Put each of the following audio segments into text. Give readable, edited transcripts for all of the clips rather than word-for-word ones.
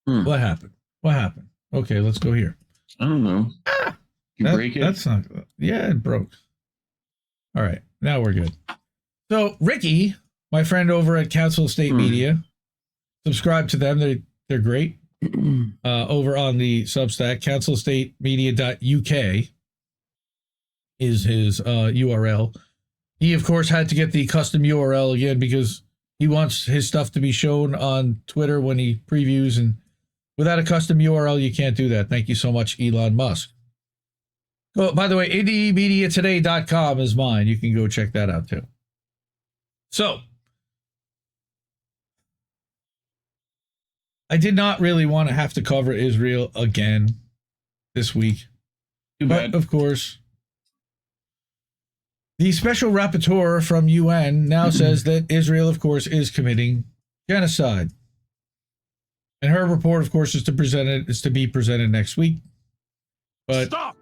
What happened? What happened? Okay, let's go here. I don't know. You break it? That's not... Yeah, it broke. All right, now we're good. So, Ricky, my friend over at Council State Media, subscribe to them. They're great. Over on the Substack, councilstatemedia.uk is his URL. He, of course, had to get the custom URL again because he wants his stuff to be shown on Twitter when he previews, and without a custom URL, you can't do that. Thank you so much, Elon Musk. Oh, by the way, indiemediatoday.com is mine. You can go check that out, too. So, I did not really want to have to cover Israel again this week. Too bad. But, of course, the Special Rapporteur from UN now says that Israel, of course, is committing genocide. And her report, of course, is to be presented next week. But stop!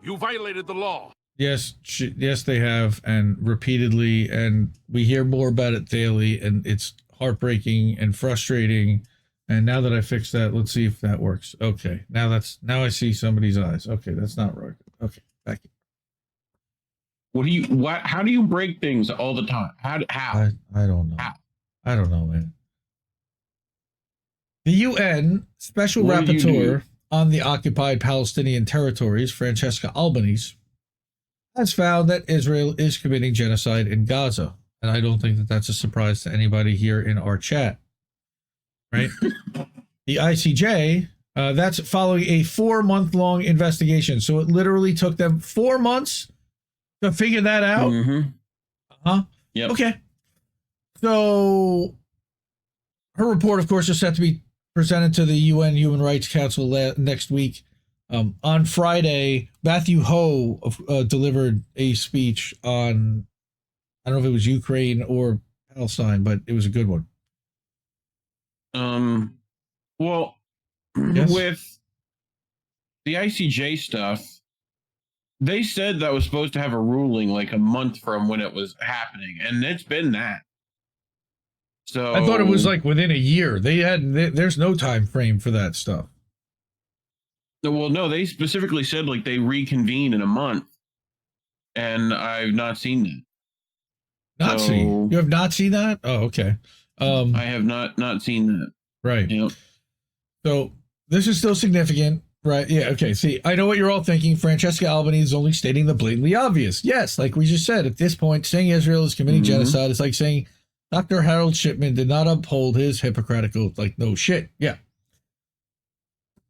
You violated the law. Yes, yes, they have, and repeatedly, and we hear more about it daily, and it's heartbreaking and frustrating. And now that I fixed that, let's see if that works. Okay, now I see somebody's eyes. Okay, that's not right. Okay, back in. How do you break things all the time? How? I don't know. How? I don't know, man. The UN Special Rapporteur on the occupied Palestinian territories, Francesca Albanese, has found that Israel is committing genocide in Gaza. And I don't think that that's a surprise to anybody here in our chat. Right? The ICJ, that's following a 4-month-long investigation. So it literally took them 4 months to figure that out? Yep. Okay. So her report, of course, is set to be presented to the UN Human Rights Council next week. On Friday, Matthew Ho delivered a speech on, I don't know if it was Ukraine or Palestine, but it was a good one. Well, yes. With the ICJ stuff, they said that was supposed to have a ruling like a month from when it was happening, and it's been that. So I thought it was like within a year. There's no time frame for that stuff. Well, no, they specifically said like they reconvene in a month, and I've not seen that. You have not seen that? Oh, okay. I have not seen that. Right. Yep. So this is still significant, right? Yeah. Okay. See, I know what you're all thinking. Francesca Albanese is only stating the blatantly obvious. Yes, like we just said, at this point, saying Israel is committing genocide is like saying Dr. Harold Shipman did not uphold his Hippocratic oath. Like, no shit. Yeah.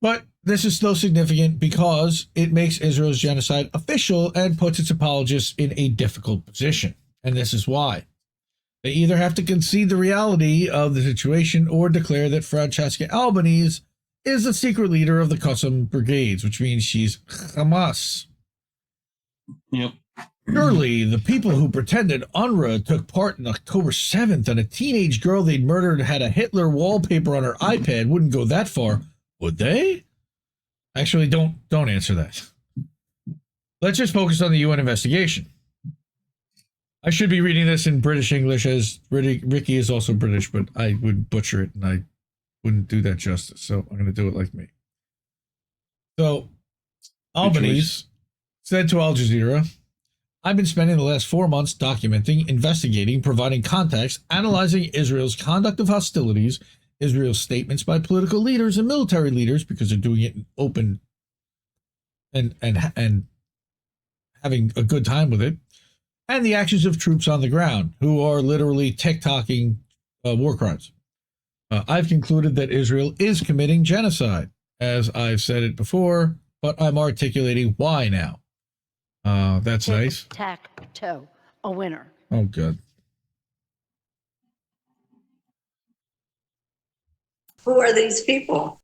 But this is still significant because it makes Israel's genocide official and puts its apologists in a difficult position. And this is why. They either have to concede the reality of the situation or declare that Francesca Albanese is the secret leader of the Qassam brigades, which means she's Hamas. Yep. Surely the people who pretended UNRWA took part on October 7th and a teenage girl they'd murdered had a Hitler wallpaper on her iPad wouldn't go that far, would they? Actually, don't answer that. Let's just focus on the UN investigation. I should be reading this in British English, as Ricky is also British, but I would butcher it and I wouldn't do that justice. So I'm going to do it like me. So Albanese said to Al Jazeera, I've been spending the last 4 months documenting, investigating, providing context, analyzing Israel's conduct of hostilities, Israel's statements by political leaders and military leaders, because they're doing it in open and having a good time with it, and the actions of troops on the ground who are literally TikToking war crimes. I've concluded that Israel is committing genocide, as I've said it before, but I'm articulating why now. That's nice. Tic-tac-toe, a winner. Oh, good. Who are these people?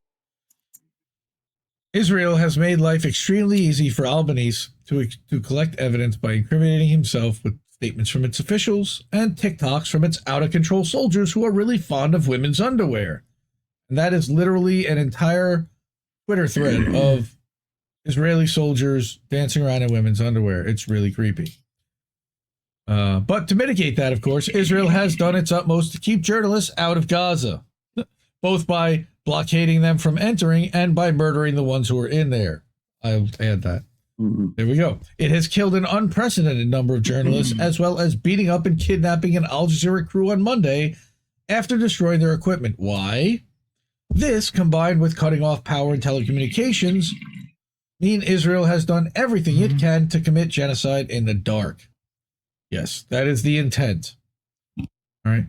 Israel has made life extremely easy for Albanese to collect evidence by incriminating himself with statements from its officials and TikToks from its out-of-control soldiers who are really fond of women's underwear. And that is literally an entire Twitter thread of Israeli soldiers dancing around in women's underwear. It's really creepy. But to mitigate that, of course, Israel has done its utmost to keep journalists out of Gaza, both by blockading them from entering, and by murdering the ones who were in there. I'll add that. There we go. It has killed an unprecedented number of journalists, as well as beating up and kidnapping an Al Jazeera crew on Monday after destroying their equipment. Why? This, combined with cutting off power and telecommunications, mean Israel has done everything it can to commit genocide in the dark. Yes, that is the intent. All right.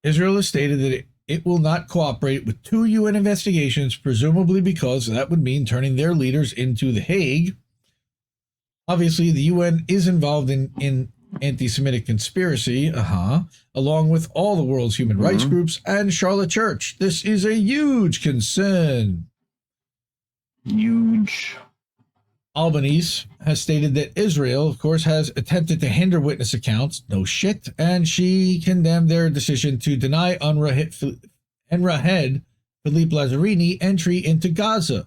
Israel has stated that it will not cooperate with 2 UN investigations, presumably because that would mean turning their leaders into The Hague. Obviously, the UN is involved in anti-Semitic conspiracy, along with all the world's human rights groups and Charlotte Church. This is a huge concern. Huge. Albanese has stated that Israel, of course, has attempted to hinder witness accounts. No shit. And she condemned their decision to deny UNRWA head Philippe Lazzarini entry into Gaza.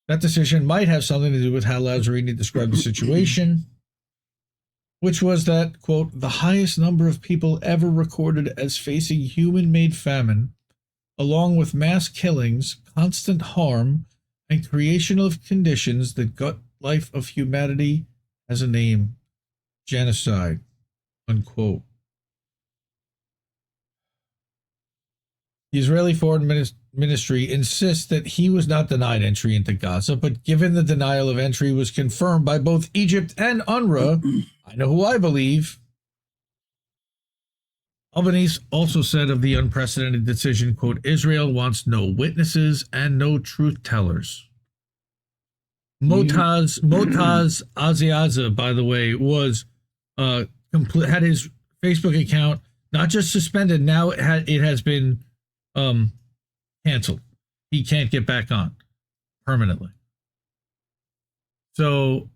That decision might have something to do with how Lazzarini described the situation, which was that, quote, the highest number of people ever recorded as facing human-made famine, along with mass killings, constant harm, and creation of conditions that gut life of humanity has a name, genocide, unquote. The Israeli Foreign Ministry insists that he was not denied entry into Gaza, but given the denial of entry was confirmed by both Egypt and UNRWA, I know who I believe. Albanese also said of the unprecedented decision, quote, Israel wants no witnesses and no truth tellers. Motaz Aziaza, by the way, was had his Facebook account not just suspended, now it has been canceled. He can't get back on permanently. So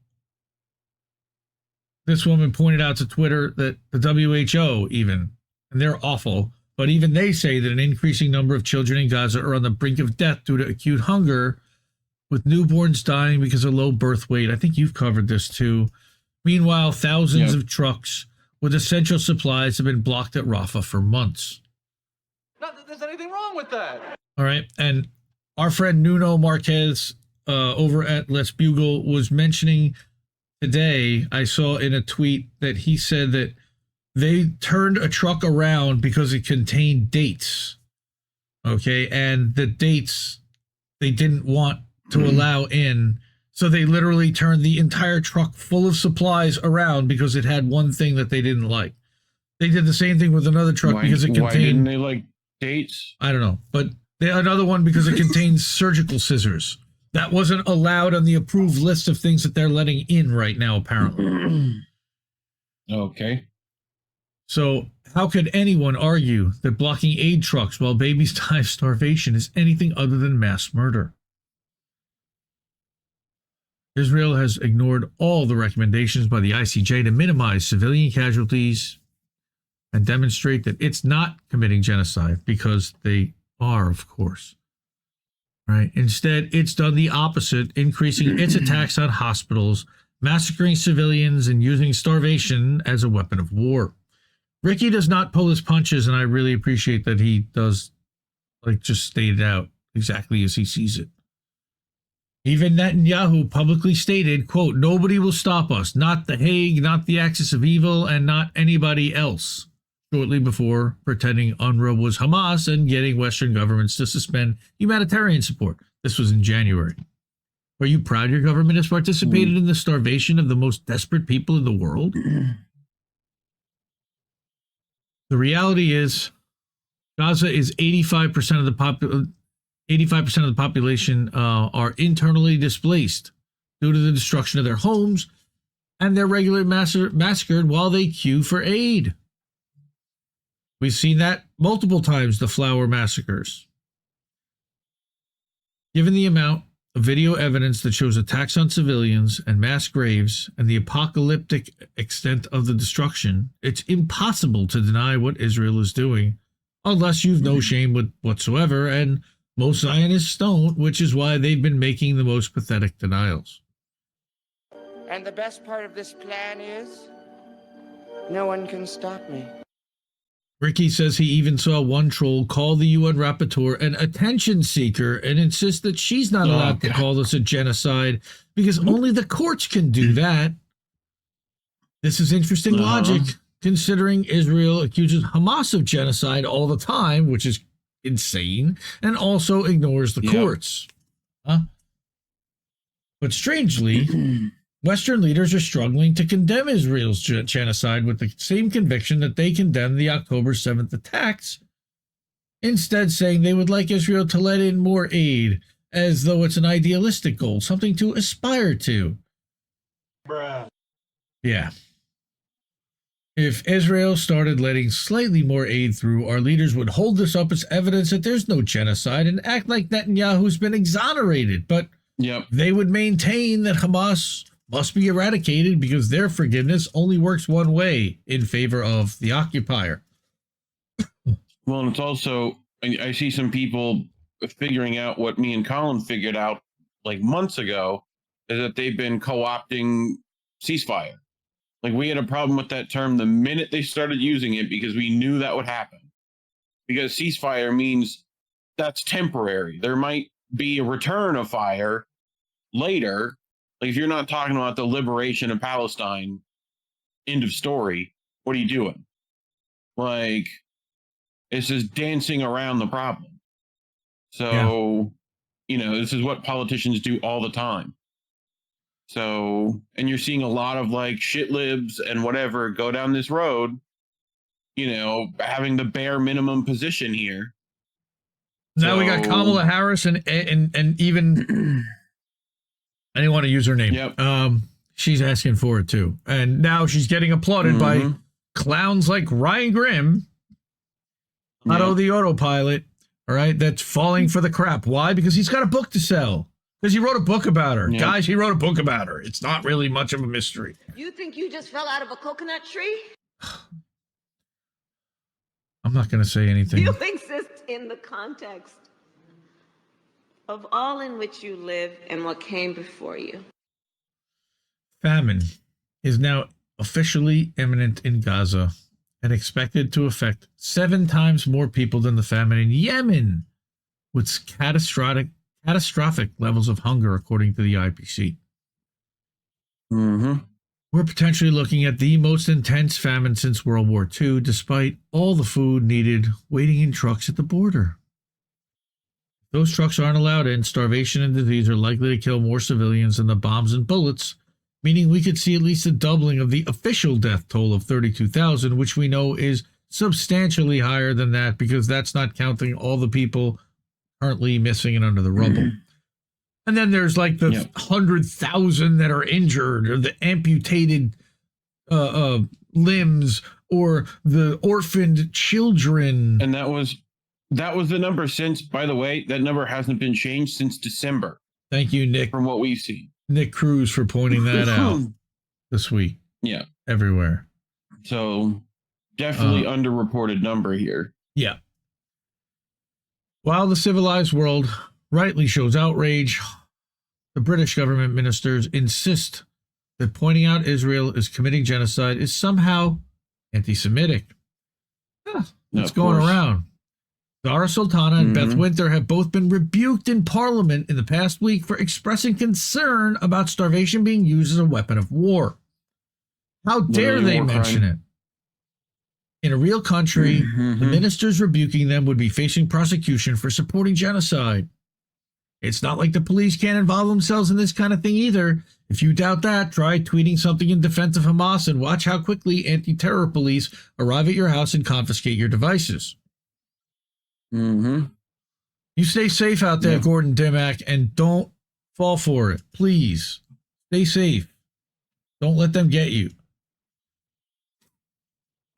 this woman pointed out to Twitter that the WHO even, and they're awful, but even they say that an increasing number of children in Gaza are on the brink of death due to acute hunger, with newborns dying because of low birth weight. I think you've covered this too. Meanwhile, thousands of trucks with essential supplies have been blocked at Rafah for months. Not that there's anything wrong with that. All right. And our friend Nuno Marquez over at Let's Bugle was mentioning today, I saw in a tweet that he said that they turned a truck around because it contained dates. Okay. And the dates they didn't want to allow in. So they literally turned the entire truck full of supplies around because it had one thing that they didn't like. They did the same thing with another truck because it contained... Why didn't they like dates? I don't know. But another one because it contains surgical scissors. That wasn't allowed on the approved list of things that they're letting in right now, apparently. Okay. So how could anyone argue that blocking aid trucks while babies die of starvation is anything other than mass murder? Israel has ignored all the recommendations by the ICJ to minimize civilian casualties and demonstrate that it's not committing genocide, because they are, of course. Right? Instead, it's done the opposite, increasing its attacks on hospitals, massacring civilians, and using starvation as a weapon of war. Ricky does not pull his punches, and I really appreciate that he does, just state it out exactly as he sees it. Even Netanyahu publicly stated, quote, nobody will stop us, not the Hague, not the axis of evil, and not anybody else, shortly before pretending UNRWA was Hamas and getting Western governments to suspend humanitarian support. This was in January. Are you proud your government has participated in the starvation of the most desperate people in the world? The reality is, Gaza is 85% of the population. 85% of the population are internally displaced due to the destruction of their homes, and they're regularly massacred while they queue for aid. We've seen that multiple times, the flower massacres. Given the amount of video evidence that shows attacks on civilians and mass graves and the apocalyptic extent of the destruction, it's impossible to deny what Israel is doing, unless you've no shame whatsoever, and most Zionists don't, which is why they've been making the most pathetic denials. And the best part of this plan is, no one can stop me. Ricky says he even saw one troll call the UN rapporteur an attention seeker and insist that she's not allowed to call this a genocide because only the courts can do that. This is interesting logic, considering Israel accuses Hamas of genocide all the time, which is insane, and also ignores the courts. But strangely, Western leaders are struggling to condemn Israel's genocide with the same conviction that they condemned the October 7th attacks, instead saying they would like Israel to let in more aid, as though it's an idealistic goal, something to aspire to. Bruh. Yeah. If Israel started letting slightly more aid through, our leaders would hold this up as evidence that there's no genocide and act like Netanyahu's been exonerated. But they would maintain that Hamas must be eradicated because their forgiveness only works one way, in favor of the occupier. Well, and it's also, I see some people figuring out what me and Colin figured out like months ago, is that they've been co-opting ceasefire. Like, we had a problem with that term the minute they started using it because we knew that would happen. Because ceasefire means that's temporary. There might be a return of fire later. Like, if you're not talking about the liberation of Palestine, end of story, what are you doing? Like, it's just dancing around the problem. So, you know, this is what politicians do all the time. So, and you're seeing a lot of like shit libs and whatever go down this road, you know, having the bare minimum position here. Now we got Kamala Harris and even I didn't want to use her name. She's asking for it too. And now she's getting applauded by clowns like Ryan Grimm, Otto the autopilot, all right, that's falling for the crap. Why? Because he's got a book to sell. Because he wrote a book about her. Guys, he wrote a book about her. It's not really much of a mystery. You think you just fell out of a coconut tree? I'm not going to say anything. You exist in the context of all in which you live and what came before you. Famine is now officially imminent in Gaza and expected to affect 7 times more people than the famine in Yemen, with catastrophic levels of hunger, according to the IPC. We're potentially looking at the most intense famine since World War II, despite all the food needed waiting in trucks at the border. If those trucks aren't allowed in, starvation and disease are likely to kill more civilians than the bombs and bullets, meaning we could see at least a doubling of the official death toll of 32,000, which we know is substantially higher than that because that's not counting all the people currently missing and under the rubble. And then there's like the 100,000 that are injured, or the amputated limbs, or the orphaned children. And that was the number since, by the way, that number hasn't been changed since December. Thank you, Nick. From what we've seen. Nick Cruz for pointing that out this week. Yeah. Everywhere. So definitely underreported number here. Yeah. While the civilized world rightly shows outrage, the British government ministers insist that pointing out Israel is committing genocide is somehow anti-Semitic. What's going around? Zara Sultana and Beth Winter have both been rebuked in Parliament in the past week for expressing concern about starvation being used as a weapon of war. How dare they mention it? In a real country, the ministers rebuking them would be facing prosecution for supporting genocide. It's not like the police can't involve themselves in this kind of thing either. If you doubt that, try tweeting something in defense of Hamas and watch how quickly anti-terror police arrive at your house and confiscate your devices. You stay safe out there, Gordon Dimmack, and don't fall for it. Please, stay safe. Don't let them get you.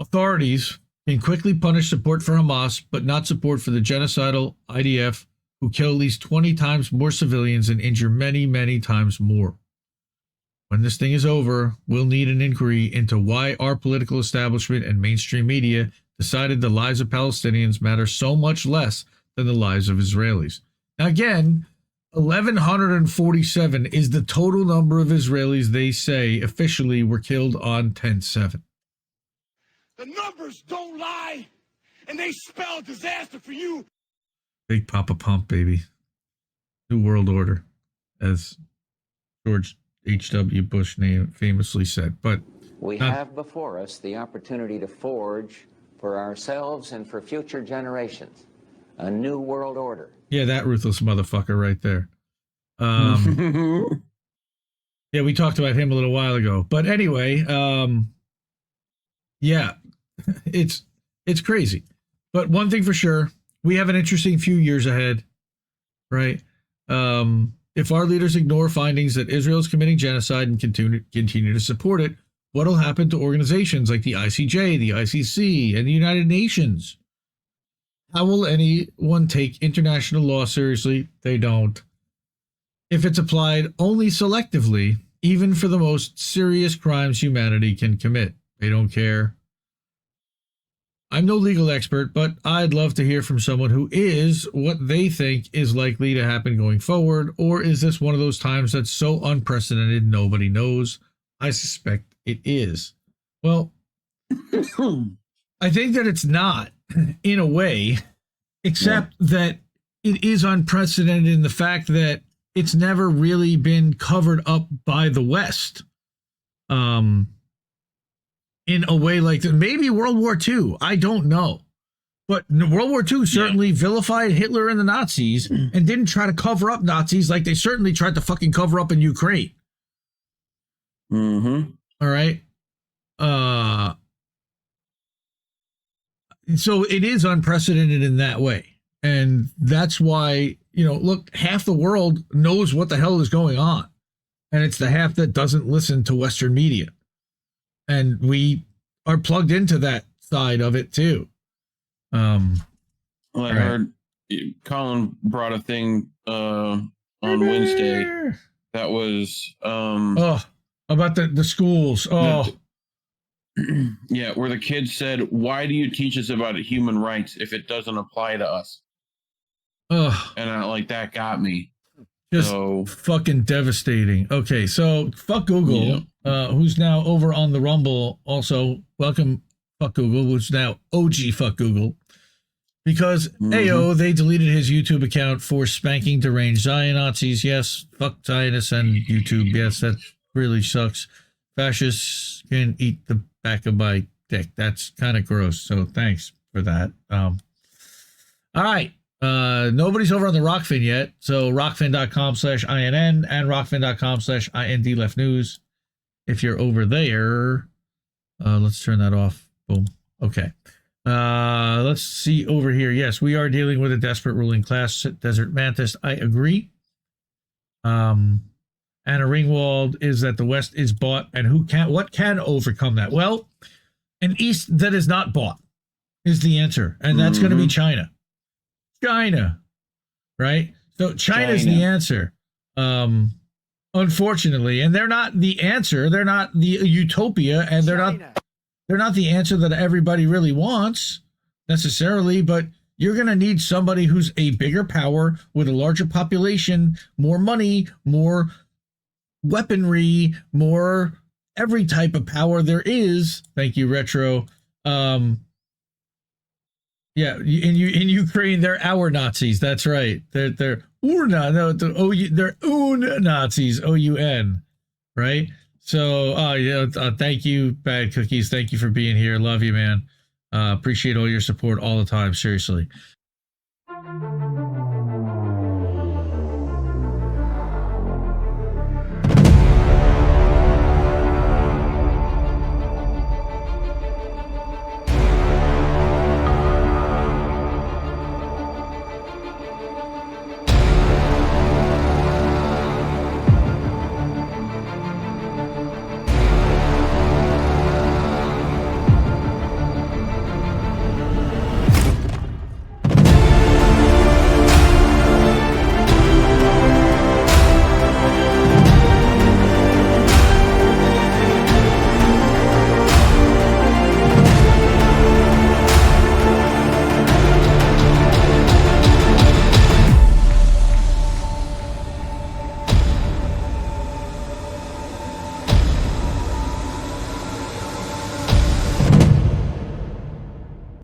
Authorities can quickly punish support for Hamas, but not support for the genocidal IDF, who kill at least 20 times more civilians and injure many, many times more. When this thing is over, we'll need an inquiry into why our political establishment and mainstream media decided the lives of Palestinians matter so much less than the lives of Israelis. Now again, 1,147 is the total number of Israelis they say officially were killed on 10/7. The numbers don't lie. and they spell disaster for you. Big Papa Pump, baby. New World Order, as George H.W. Bush famously said. But we have before us the opportunity to forge for ourselves and for future generations a new world order. Yeah, that ruthless motherfucker right there. Yeah, we talked about him a little while ago. But anyway, yeah, it's crazy. But one thing for sure, we have an interesting few years ahead, right? If our leaders ignore findings that Israel is committing genocide and continue to support it, what will happen to organizations like the ICJ, the ICC, and the United Nations? How will anyone take international law seriously? They don't. If it's applied only selectively, even for the most serious crimes humanity can commit, they don't care. I'm no legal expert, but I'd love to hear from someone who is what they think is likely to happen going forward, or is this one of those times that's so unprecedented nobody knows? I suspect it is. Well, I think that it's not, in a way, except that it is unprecedented in the fact that it's never really been covered up by the West. In a way like that. Maybe World War II. I don't know. But World War II certainly vilified Hitler and the Nazis and didn't try to cover up Nazis like they certainly tried to fucking cover up in Ukraine. Mm-hmm. All right. So it is unprecedented in that way. And that's why, look, half the world knows what the hell is going on. And it's the half that doesn't listen to Western media. And we are plugged into that side of it too. Well, I heard Colin brought a thing on Wednesday that was about the schools. Yeah, where the kids said, "Why do you teach us about human rights if it doesn't apply to us?" And that got me. Just fucking devastating. Okay, so fuck Google, who's now over on the Rumble. Also, welcome, fuck Google, who's now OG fuck Google. Because, AO, they deleted his YouTube account for spanking deranged Zion Nazis. Yes, fuck Zionists and YouTube. Yes, that really sucks. Fascists can eat the back of my dick. That's kind of gross, so thanks for that. All right. Nobody's over on the Rockfin yet, so rockfin.com/INN and rockfin.com/IND Left News. If you're over there, let's turn that off. Boom. Okay. Let's see over here. Yes, we are dealing with a desperate ruling class. Desert Mantis, I agree. Anna Ringwald is that the West is bought, and what can overcome that? Well, an East that is not bought is the answer, and that's going to be China. China, right? So China's the answer, unfortunately, and they're not the answer. They're not the utopia, and they're not the answer that everybody really wants necessarily. But you're going to need somebody who's a bigger power with a larger population, more money, more weaponry, more every type of power there is. Thank you, Retro. Yeah, in Ukraine, they're our Nazis. That's right. They're Urna. No, they're Un Nazis. OUN. Right. So, thank you, Bad Cookies. Thank you for being here. Love you, man. Appreciate all your support all the time. Seriously.